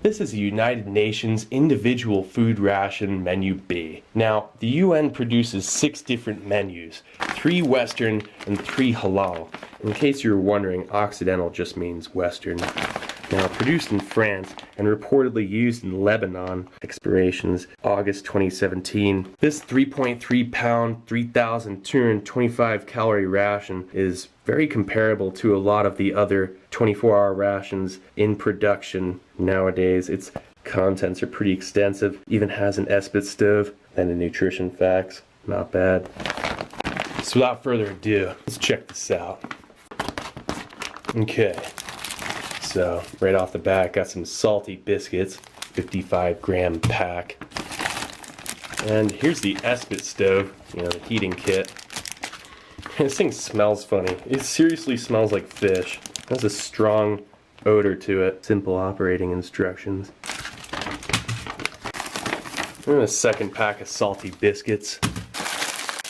This is the United Nations Individual Food Ration Menu B. Now, the UN produces 6 different menus, 3 Western and 3 halal. In case you're wondering, Occidental just means Western. Now, produced in France and reportedly used in Lebanon, expirations August 2017. This 3.3 pound, 3,225 calorie ration is very comparable to a lot of the other 24-hour rations in production nowadays. Its contents are pretty extensive, even has an Esbit stove and a nutrition facts. Not bad. So without further ado, let's check this out. Okay. So, right off the bat, got some salty biscuits, 55 gram pack. And here's the Esbit stove, the heating kit. This thing smells funny. It seriously smells like fish. It has a strong odor to it. Simple operating instructions. And a second pack of salty biscuits.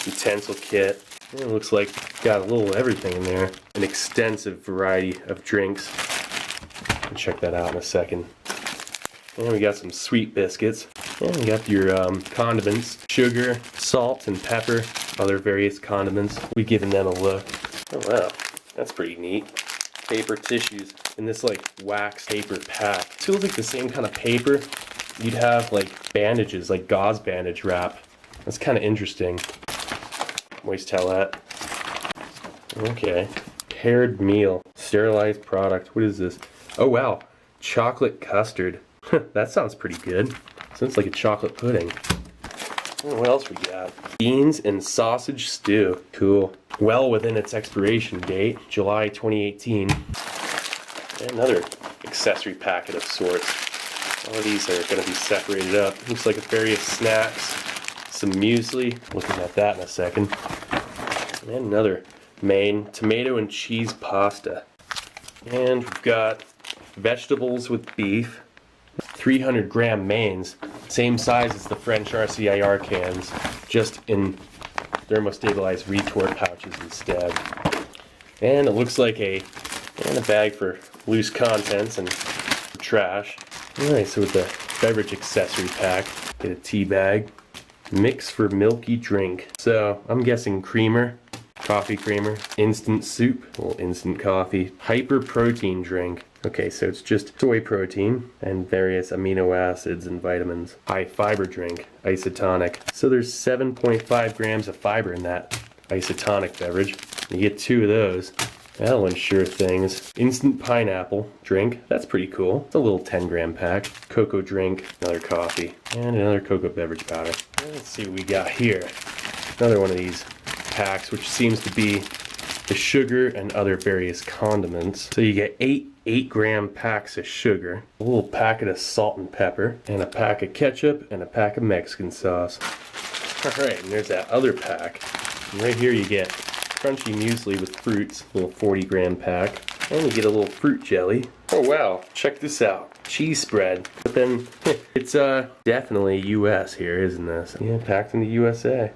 Utensil kit. And it looks like got a little everything in there. An extensive variety of drinks. Check that out in a second. And we got some sweet biscuits. And we got your condiments, sugar, salt, and pepper, other various condiments. We've given them a look. Oh wow, that's pretty neat. Paper tissues in this like wax paper pack. It feels like the same kind of paper you'd have like bandages, like gauze bandage wrap. That's kind of interesting. Always tell that. Okay. Paired meal. Sterilized product. What is this? Oh wow, chocolate custard. That sounds pretty good. Sounds like a chocolate pudding. What else we got? Beans and sausage stew. Cool. Well within its expiration date, July 2018. And another accessory packet of sorts. All of these are going to be separated up. Looks like various snacks, some muesli. Looking at that in a second. And another main tomato and cheese pasta. And we've got vegetables with beef, 300 gram mains, same size as the French RCIR cans, just in thermostabilized retort pouches instead. And it looks like a bag for loose contents and trash. Alright, so with the beverage accessory pack, get a tea bag, mix for milky drink. So I'm guessing creamer. Coffee creamer, instant soup, well, instant coffee, hyper protein drink. Okay, so it's just soy protein and various amino acids and vitamins. High fiber drink, isotonic. So there's 7.5 grams of fiber in that isotonic beverage. You get 2 of those. That'll ensure things. Instant pineapple drink, that's pretty cool. It's a little 10 gram pack. Cocoa drink, another coffee, and another cocoa beverage powder. Let's see what we got here. Another one of these packs, which seems to be the sugar and other various condiments. So you get 8 gram packs of sugar, a little packet of salt and pepper, and a pack of ketchup, and a pack of Mexican sauce. Alright, and there's that other pack. And right here you get crunchy muesli with fruits, a little 40 gram pack, and you get a little fruit jelly. Oh wow, check this out. Cheese spread. But then, it's definitely US here, isn't this? Yeah, packed in the USA.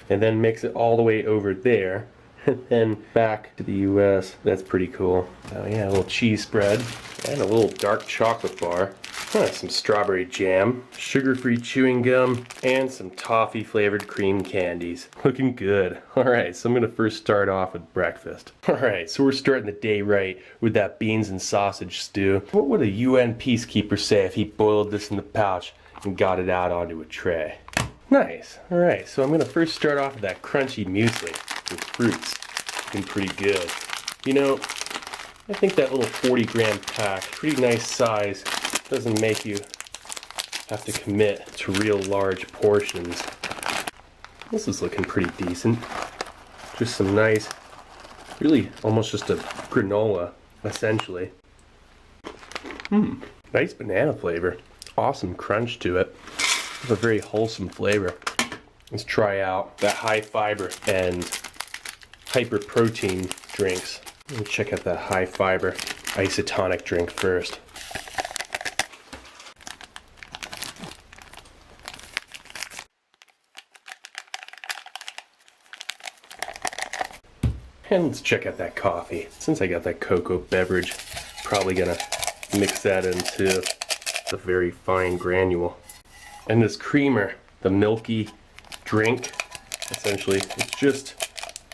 And then mix it all the way over there, and then back to the US. That's pretty cool. Oh yeah, a little cheese spread, and a little dark chocolate bar. Some strawberry jam, sugar-free chewing gum, and some toffee-flavored cream candies. Looking good. Alright, so I'm going to first start off with breakfast. Alright, so we're starting the day right with that beans and sausage stew. What would a UN peacekeeper say if he boiled this in the pouch and got it out onto a tray? Nice. Alright, so I'm going to first start off with that crunchy muesli with fruits. Looking pretty good. I think that little 40 gram pack, pretty nice size, doesn't make you have to commit to real large portions. This is looking pretty decent. Just some nice, really almost just a granola, essentially. Nice banana flavor. Awesome crunch to it. It's a very wholesome flavor. Let's try out that high fiber and hyper protein drinks. Let me check out that high fiber isotonic drink first. And let's check out that coffee. Since I got that cocoa beverage, probably gonna mix that in too. It's a very fine granule. And this creamer, the milky drink, essentially, it's just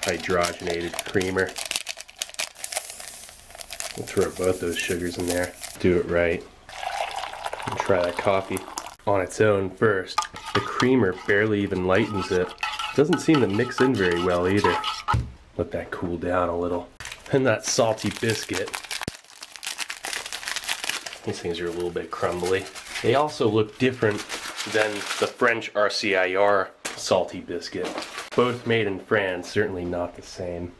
hydrogenated creamer. We'll throw both those sugars in there. Do it right. And try that coffee on its own first. The creamer barely even lightens it. Doesn't seem to mix in very well either. Let that cool down a little. And that salty biscuit. These things are a little bit crumbly. They also look different than the French RCIR salty biscuit. Both made in France, certainly not the same.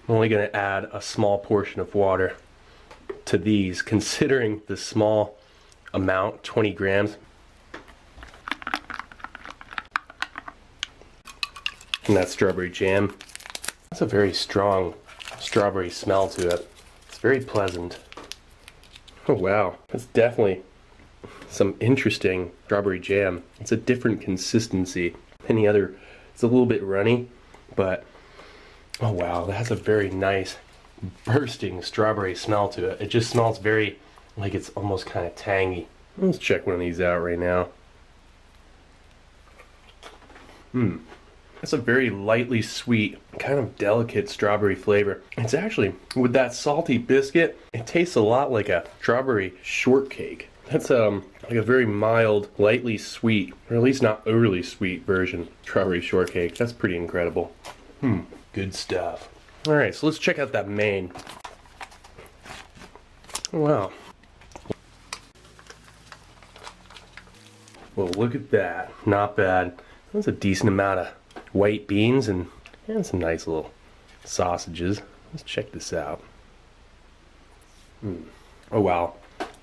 I'm only going to add a small portion of water to these, considering the small amount, 20 grams. And that strawberry jam. That's a very strong strawberry smell to it. It's very pleasant. Oh wow, that's definitely some interesting strawberry jam. It's a different consistency. Any other, it's a little bit runny, but oh wow, that has a very nice bursting strawberry smell to it. It just smells very, like it's almost kind of tangy. Let's check one of these out right now. That's a very lightly sweet, kind of delicate strawberry flavor. It's actually, with that salty biscuit, it tastes a lot like a strawberry shortcake. That's like a very mild, lightly sweet, or at least not overly sweet version strawberry shortcake. That's pretty incredible. Good stuff. All right, so let's check out that main. Wow. Well, look at that. Not bad. That's a decent amount of white beans and some nice little sausages. Let's check this out. Oh wow,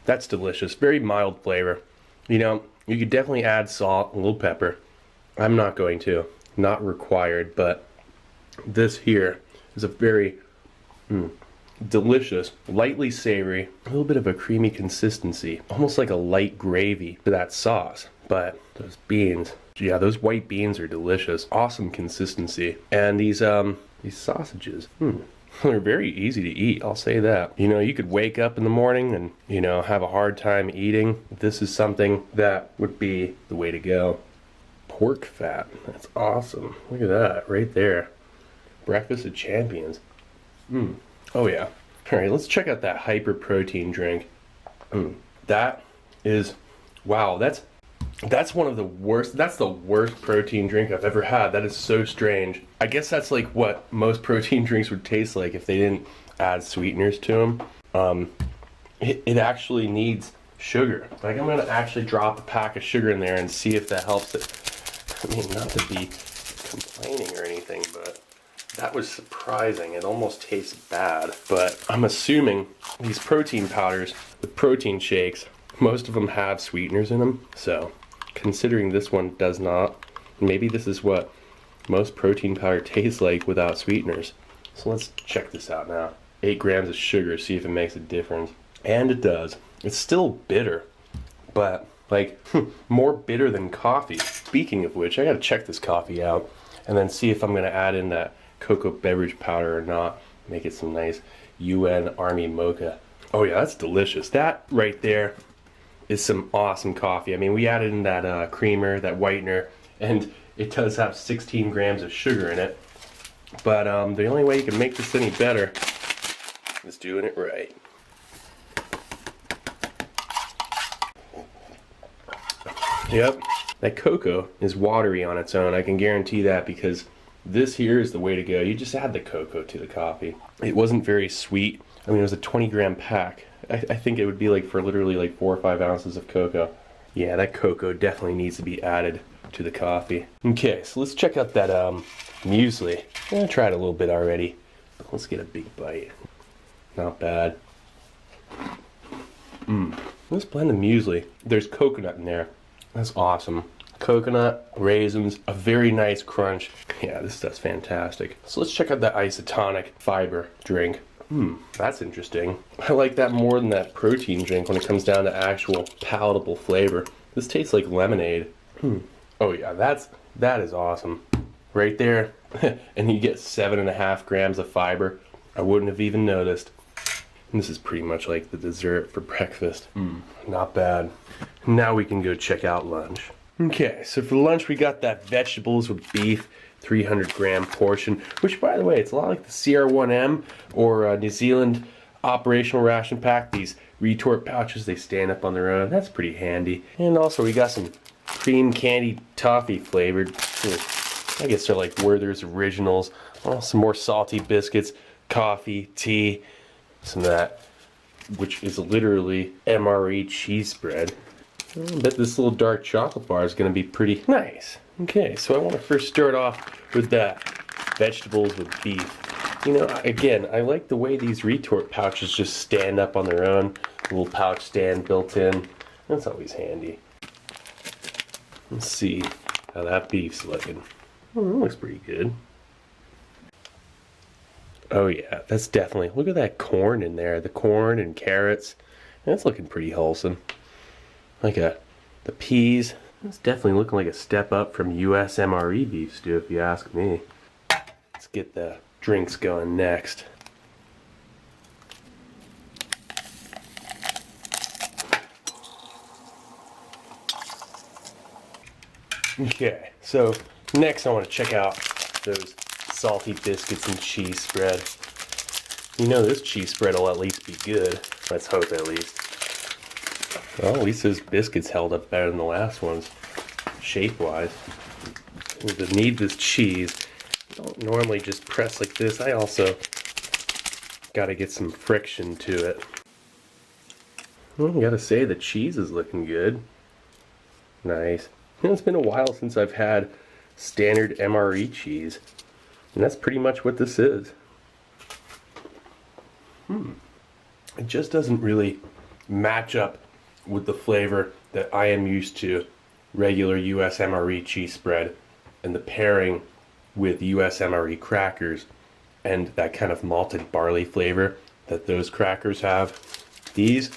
that's delicious. Very mild flavor. You know, you could definitely add salt, a little pepper. I'm not going to, not required, but this here is a very delicious, lightly savory, a little bit of a creamy consistency, almost like a light gravy to that sauce. But those beans, yeah, those white beans are delicious. Awesome consistency. And these sausages, they're very easy to eat, I'll say that. You know, you could wake up in the morning and, you know, have a hard time eating. This is something that would be the way to go. Pork fat, that's awesome. Look at that, right there. Breakfast of champions. Oh yeah. All right, let's check out that hyper protein drink. That is, wow, that's one of the worst, that's the worst protein drink I've ever had. That is so strange. I guess that's like what most protein drinks would taste like if they didn't add sweeteners to them. It actually needs sugar. Like, I'm gonna actually drop a pack of sugar in there and see if that helps it. I mean, not to be complaining or anything, but that was surprising. It almost tastes bad, but I'm assuming these protein powders with protein shakes, most of them have sweeteners in them. So considering this one does not, maybe this is what most protein powder tastes like without sweeteners. So let's check this out now. 8 grams of sugar, see if it makes a difference. And it does. It's still bitter, but like more bitter than coffee. Speaking of which, I gotta check this coffee out and then see if I'm gonna add in that cocoa beverage powder or not. Make it some nice UN Army mocha. Oh yeah, that's delicious. That right there is some awesome coffee. I mean, we added in that creamer, that whitener, and it does have 16 grams of sugar in it. But the only way you can make this any better is doing it right. Yep, that cocoa is watery on its own. I can guarantee that, because this here is the way to go. You just add the cocoa to the coffee. It wasn't very sweet. I mean, it was a 20-gram pack. I think it would be like for literally like 4 or 5 ounces of cocoa. Yeah, that cocoa definitely needs to be added to the coffee. Okay, so let's check out that muesli. I tried a little bit already. Let's get a big bite. Not bad. Let's blend the muesli. There's coconut in there. That's awesome. Coconut, raisins, a very nice crunch. Yeah, this stuff's fantastic. So let's check out that isotonic fiber drink. That's interesting. I like that more than that protein drink when it comes down to actual palatable flavor. This tastes like lemonade. Oh yeah, that is awesome. Right there. And you get 7.5 grams of fiber. I wouldn't have even noticed. And this is pretty much like the dessert for breakfast. Not bad. Now we can go check out lunch. Okay, so for lunch we got that vegetables with beef, 300-gram portion, which by the way, it's a lot like the CR1M or New Zealand operational ration pack. These retort pouches, they stand up on their own. That's pretty handy. And also we got some cream candy toffee flavored. I guess they're like Werther's Originals. Oh, some more salty biscuits, coffee, tea, some of that, which is literally MRE cheese spread. I bet this little dark chocolate bar is going to be pretty nice. Okay, so I want to first start off with that vegetables with beef. You know, again, I like the way these retort pouches just stand up on their own. A little pouch stand built in. That's always handy. Let's see how that beef's looking. Oh, that looks pretty good. Oh yeah, that's definitely, look at that corn in there. The corn and carrots. That's looking pretty wholesome. The peas. It's definitely looking like a step up from US MRE beef stew, if you ask me. Let's get the drinks going next. Okay, so next I want to check out those salty biscuits and cheese spread. You know this cheese spread will at least be good. Let's hope at least. Well, at least those biscuits held up better than the last ones, shape-wise. To knead this cheese, I don't normally just press like this. I also got to get some friction to it. Well, I gotta say the cheese is looking good. Nice. You know, it's been a while since I've had standard MRE cheese, and that's pretty much what this is. It just doesn't really match up with the flavor that I am used to, regular US MRE cheese spread, and the pairing with US MRE crackers and that kind of malted barley flavor that those crackers have. These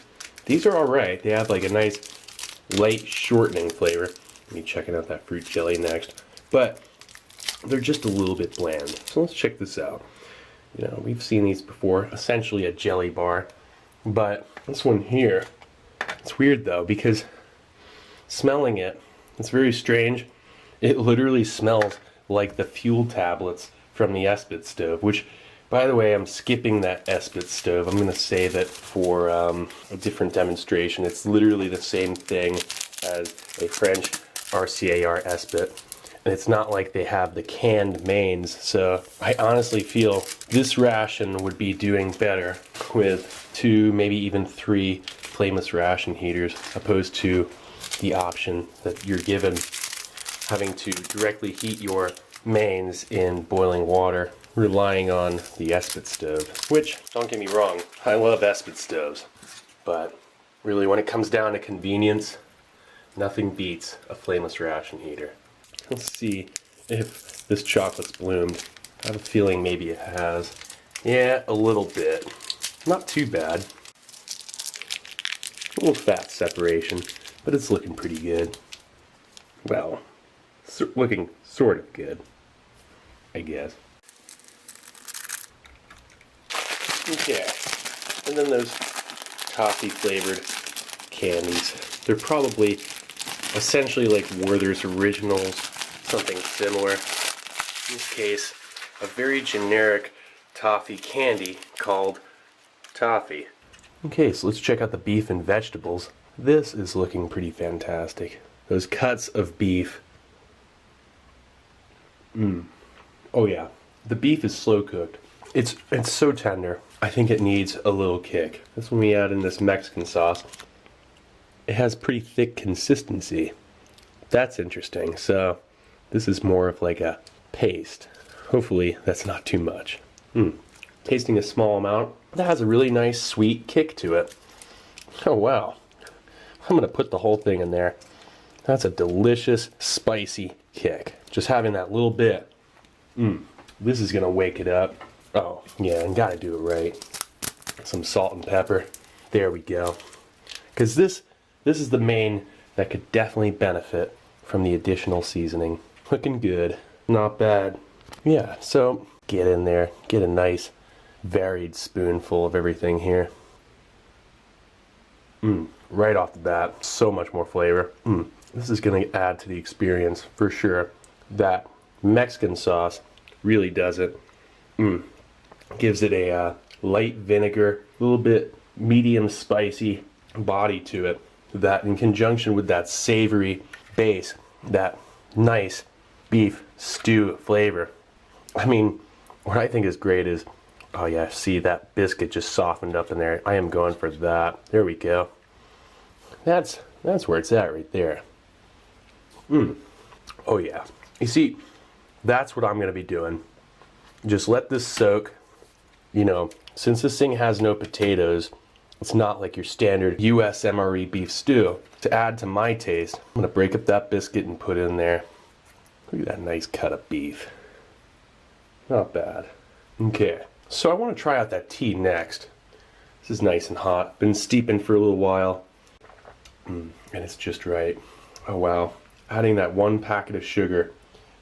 are alright. They have like a nice light shortening flavor. Me checking out that fruit jelly next. But they're just a little bit bland. So let's check this out. You know, we've seen these before, essentially a jelly bar. But this one here, it's weird though, because smelling it, it's very strange. It literally smells like the fuel tablets from the Esbit stove, which, by the way, I'm skipping that Esbit stove. I'm going to save it for a different demonstration. It's literally the same thing as a French RCAR Esbit. And it's not like they have the canned mains, so I honestly feel this ration would be doing better with 2, maybe even 3 flameless ration heaters, opposed to the option that you're given having to directly heat your mains in boiling water, relying on the Esbit stove. Which, don't get me wrong, I love Esbit stoves, but really when it comes down to convenience, nothing beats a flameless ration heater. Let's see if this chocolate's bloomed. I have a feeling maybe it has. Yeah, a little bit. Not too bad. A little fat separation, but it's looking pretty good. Well, looking sort of good, I guess. Okay, and then those toffee flavored candies. They're probably essentially like Werther's Originals, something similar. In this case, a very generic toffee candy called toffee. Okay, so let's check out the beef and vegetables. This is looking pretty fantastic. Those cuts of beef. Oh yeah, the beef is slow cooked. It's so tender. I think it needs a little kick. That's when we add in this Mexican sauce. It has pretty thick consistency. That's interesting. So this is more of like a paste. Hopefully that's not too much. Tasting a small amount. That has a really nice sweet kick to it. Oh wow. I'm gonna put the whole thing in there. That's a delicious spicy kick. Just having that little bit. This is gonna wake it up. Oh yeah, and gotta do it right. Some salt and pepper. There we go. Because this is the main that could definitely benefit from the additional seasoning. Looking good. Not bad. Yeah, so get in there. Get a nice varied spoonful of everything here. right off the bat. So much more flavor. This is going to add to the experience for sure. That Mexican sauce really does it. Gives it a light vinegar, a little bit medium spicy body to it. That in conjunction with that savory base, that nice beef stew flavor. I mean, what I think is great is, oh yeah, see that biscuit just softened up in there. I am going for that. There we go. That's where it's at right there. Oh yeah. You see, that's what I'm going to be doing. Just let this soak. You know, since this thing has no potatoes, it's not like your standard US MRE beef stew. To add to my taste, I'm going to break up that biscuit and put it in there. Look at that nice cut of beef. Not bad. Okay, so I want to try out that tea next. This is nice and hot. Been steeping for a little while. And it's just right. Oh wow. Adding that 1 packet of sugar,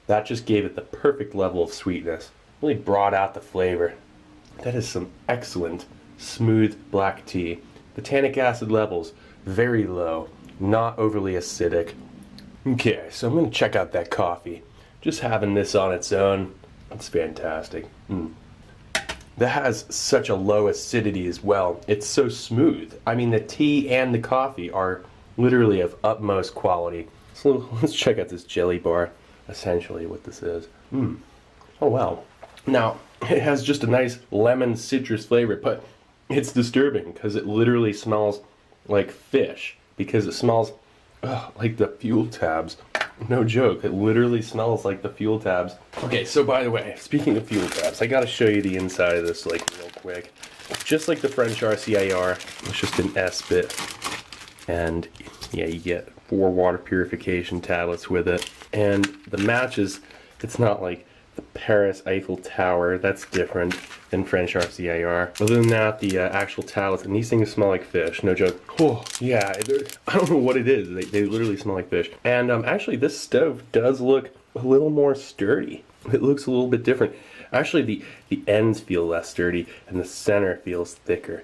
that just gave it the perfect level of sweetness. Really brought out the flavor. That is some excellent, smooth black tea. The tannic acid levels, very low, not overly acidic. Okay, so I'm going to check out that coffee. Just having this on its own, it's fantastic. That has such a low acidity as well. It's so smooth. I mean, the tea and the coffee are literally of utmost quality. So let's check out this jelly bar, essentially what this is. Oh wow. Now, it has just a nice lemon citrus flavor, but it's disturbing because it literally smells like fish, because it smells like the fuel tabs. No joke, it literally smells like the fuel tabs. Okay, so by the way, speaking of fuel tabs, I gotta show you the inside of this like real quick. Just like the French RCIR, it's just an S-bit. And yeah, you get 4 water purification tablets with it. And the matches, it's not like the Paris Eiffel Tower, that's different than French RCIR. Other than that, the actual tablets, and these things smell like fish, no joke. Oh, yeah, I don't know what it is, they literally smell like fish. And actually this stove does look a little more sturdy. It looks a little bit different. Actually, the ends feel less sturdy, and the center feels thicker.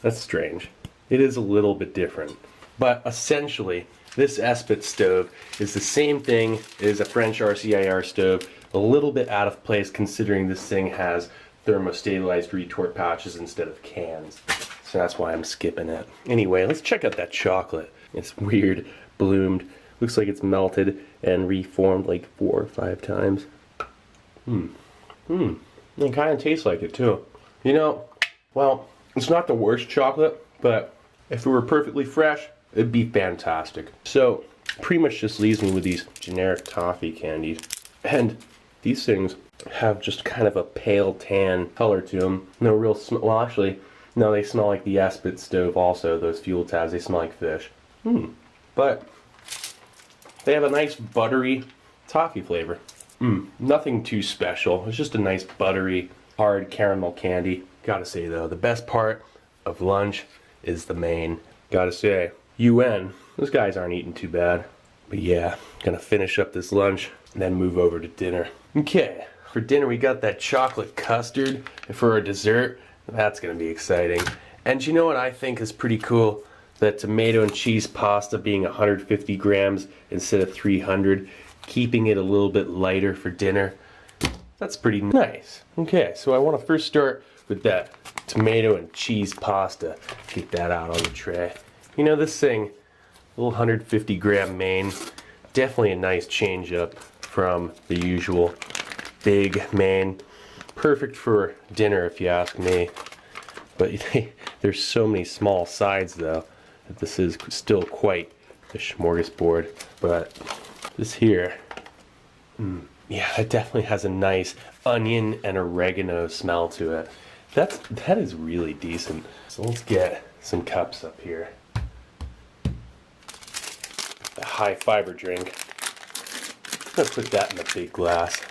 That's strange. It is a little bit different. But essentially, this S-bit stove is the same thing as a French RCIR stove, a little bit out of place considering this thing has thermostabilized retort pouches instead of cans. So that's why I'm skipping it. Anyway, let's check out that chocolate. It's weird, bloomed, looks like it's melted and reformed like 4 or 5 times. It kind of tastes like it too. You know, well, it's not the worst chocolate, but if it were perfectly fresh, it'd be fantastic. So, pretty much just leaves me with these generic toffee candies. And these things have just kind of a pale tan color to them. No real well, actually, no, they smell like the S-bit stove also, those fuel tabs. They smell like fish. But they have a nice buttery toffee flavor. Nothing too special. It's just a nice buttery, hard caramel candy. Gotta say though, the best part of lunch is the main. Gotta say, UN, those guys aren't eating too bad. But yeah, gonna finish up this lunch and then move over to dinner. Okay, for dinner we got that chocolate custard, and for our dessert, that's gonna be exciting. And you know what I think is pretty cool? That tomato and cheese pasta being 150 grams instead of 300, keeping it a little bit lighter for dinner. That's pretty nice. Okay, so I want to first start with that tomato and cheese pasta. Get that out on the tray. You know, this thing, a little 150 gram main, definitely a nice change up from the usual big main. Perfect for dinner if you ask me. But there's so many small sides though, that this is still quite a smorgasbord. But this here, yeah, it definitely has a nice onion and oregano smell to it. That is really decent. So let's get some cups up here. A high fiber drink. I'm gonna put that in the big glass.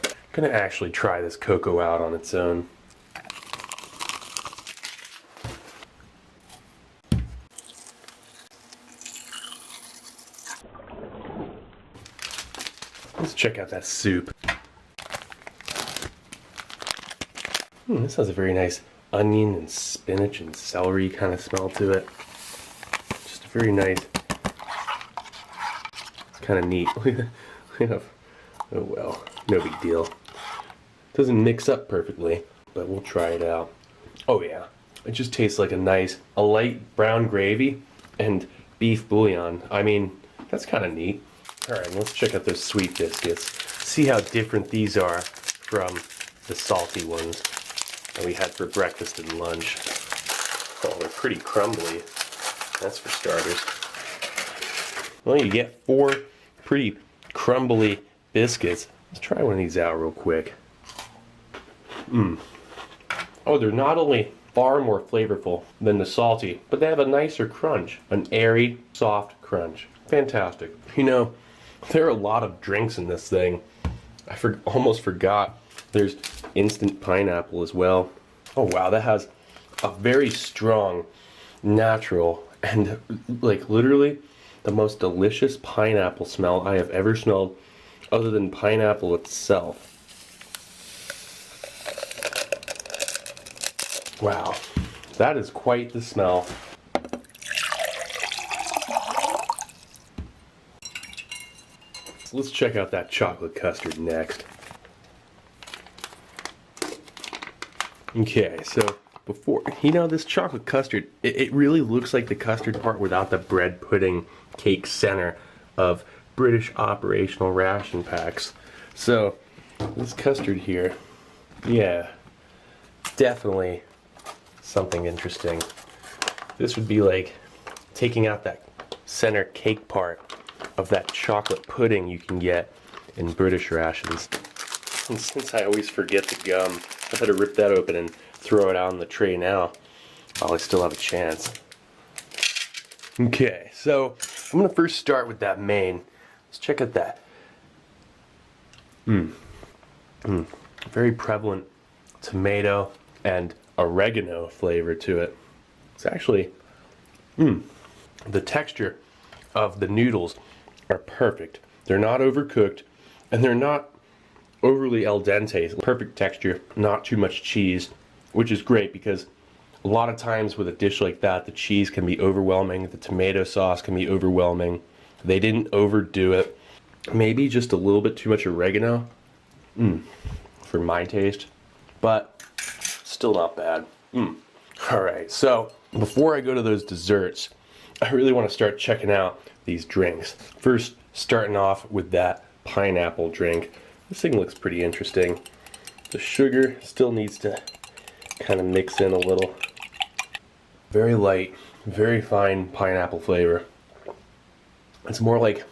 I'm gonna actually try this cocoa out on its own. Let's check out that soup. This has a very nice onion and spinach and celery kind of smell to it. Just very nice. It's kind of neat. Oh well, no big deal. Doesn't mix up perfectly, but we'll try it out. Oh yeah, it just tastes like a light brown gravy and beef bouillon. I mean, that's kind of neat. All right, let's check out those sweet biscuits. See how different these are from the salty ones that we had for breakfast and lunch. Oh, they're pretty crumbly. That's for starters. Well, you get 4 pretty crumbly biscuits. Let's try one of these out real quick. Oh, they're not only far more flavorful than the salty, but they have a nicer crunch. An airy, soft crunch. Fantastic. You know, there are a lot of drinks in this thing. I almost forgot. There's instant pineapple as well. Oh wow, that has a very strong, natural, and like literally the most delicious pineapple smell I have ever smelled other than pineapple itself. Wow, that is quite the smell. So let's check out that chocolate custard next. Okay, so before, you know, this chocolate custard, it really looks like the custard part without the bread pudding cake center of British operational ration packs. So this custard here, yeah, definitely something interesting. This would be like taking out that center cake part of that chocolate pudding you can get in British rations. And since I always forget the gum, I better rip that open and throw it out on the tray now while I still have a chance. Okay, so I'm gonna first start with that main. Let's check out that. Very prevalent tomato and oregano flavor to it. It's actually, the texture of the noodles are perfect. They're not overcooked and they're not overly al dente. Perfect texture, not too much cheese, which is great because a lot of times with a dish like that, the cheese can be overwhelming, the tomato sauce can be overwhelming. They didn't overdo it. Maybe just a little bit too much oregano, for my taste, but still not bad. All right, so before I go to those desserts, I really want to start checking out these drinks. First, starting off with that pineapple drink. This thing looks pretty interesting. The sugar still needs to kind of mix in a little. Very light, very fine pineapple flavor. It's more like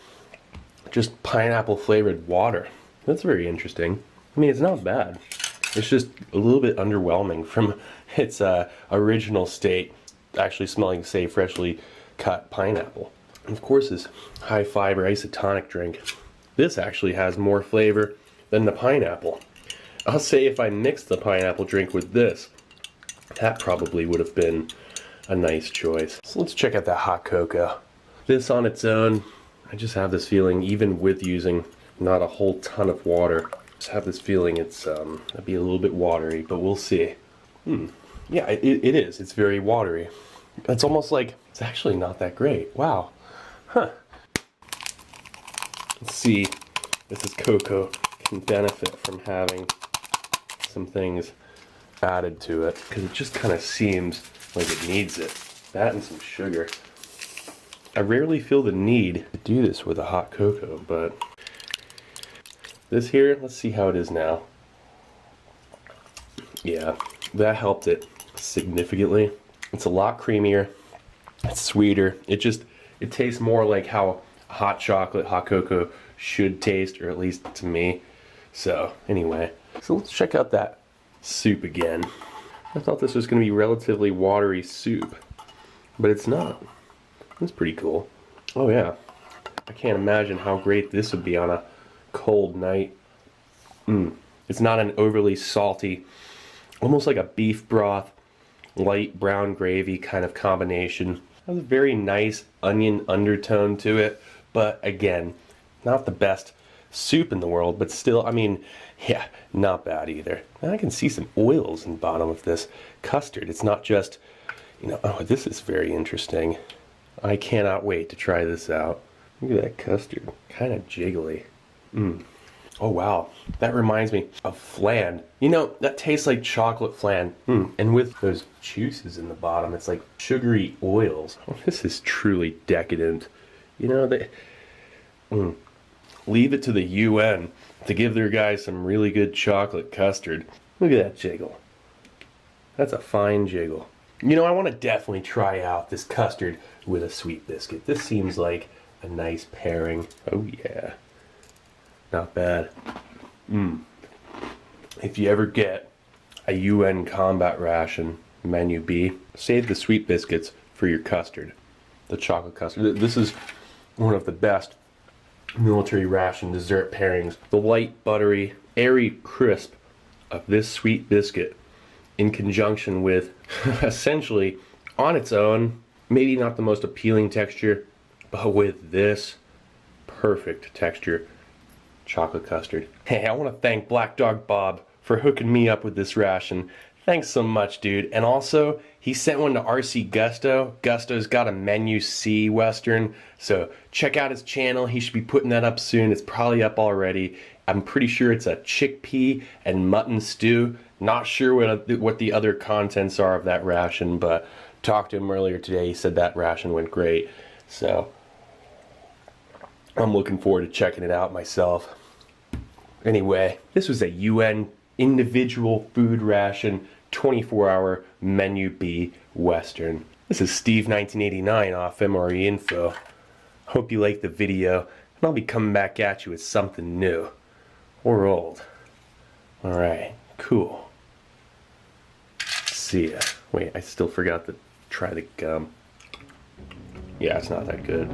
just pineapple flavored water. That's very interesting. I mean, it's not bad. It's just a little bit underwhelming from its original state, actually smelling, say, freshly cut pineapple. And of course, this high fiber isotonic drink. This actually has more flavor than the pineapple. I'll say if I mixed the pineapple drink with this, that probably would have been a nice choice. So let's check out that hot cocoa. This on its own, I just have this feeling, even with using not a whole ton of water, I just have this feeling it's it'd be a little bit watery, but we'll see. Yeah, it is. It's very watery. It's almost like it's actually not that great. Wow. Huh. Let's see if this cocoa can benefit from having some things added to it, because it just kind of seems like it needs it. That and some sugar. I rarely feel the need to do this with a hot cocoa, but this here, let's see how it is now. Yeah, that helped it significantly. It's a lot creamier. It's sweeter. It tastes more like how hot chocolate, hot cocoa should taste, or at least to me. So anyway, so let's check out that soup again. I thought this was going to be relatively watery soup, but it's not. It's pretty cool. Oh yeah, I can't imagine how great this would be on a cold night. It's not an overly salty, almost like a beef broth, light brown gravy kind of combination. It has a very nice onion undertone to it, but again, not the best soup in the world, but still, I mean, yeah, not bad either. And I can see some oils in the bottom of this custard. It's not just, you know, oh, this is very interesting. I cannot wait to try this out. Look at that custard, kind of jiggly. Oh wow, that reminds me of flan. You know, that tastes like chocolate flan. And with those juices in the bottom, it's like sugary oils. Oh, this is truly decadent. You know, they leave it to the UN to give their guys some really good chocolate custard. Look at that jiggle. That's a fine jiggle. You know, I want to definitely try out this custard with a sweet biscuit. This seems like a nice pairing. Oh yeah. Not bad. If you ever get a UN combat ration, menu B, save the sweet biscuits for your custard. The chocolate custard. This is one of the best military ration dessert pairings. The light, buttery, airy crisp of this sweet biscuit in conjunction with essentially on its own, maybe not the most appealing texture, but with this perfect texture chocolate custard. Hey, I want to thank BlackdogBob for hooking me up with this ration. Thanks so much, dude. And also, he sent one to RC Gusto. Gusto's got a menu C Western, so check out his channel. He should be putting that up soon. It's probably up already. I'm pretty sure it's a chickpea and mutton stew. Not sure what the other contents are of that ration, but talked to him earlier today. He said that ration went great. So I'm looking forward to checking it out myself. Anyway, this was a UN individual food ration 24-hour menu B Western. This is Steve 1989 off MRE Info. Hope you liked the video, and I'll be coming back at you with something new. Or old. Alright, cool. See ya. Wait, I still forgot to try the gum. Yeah, it's not that good.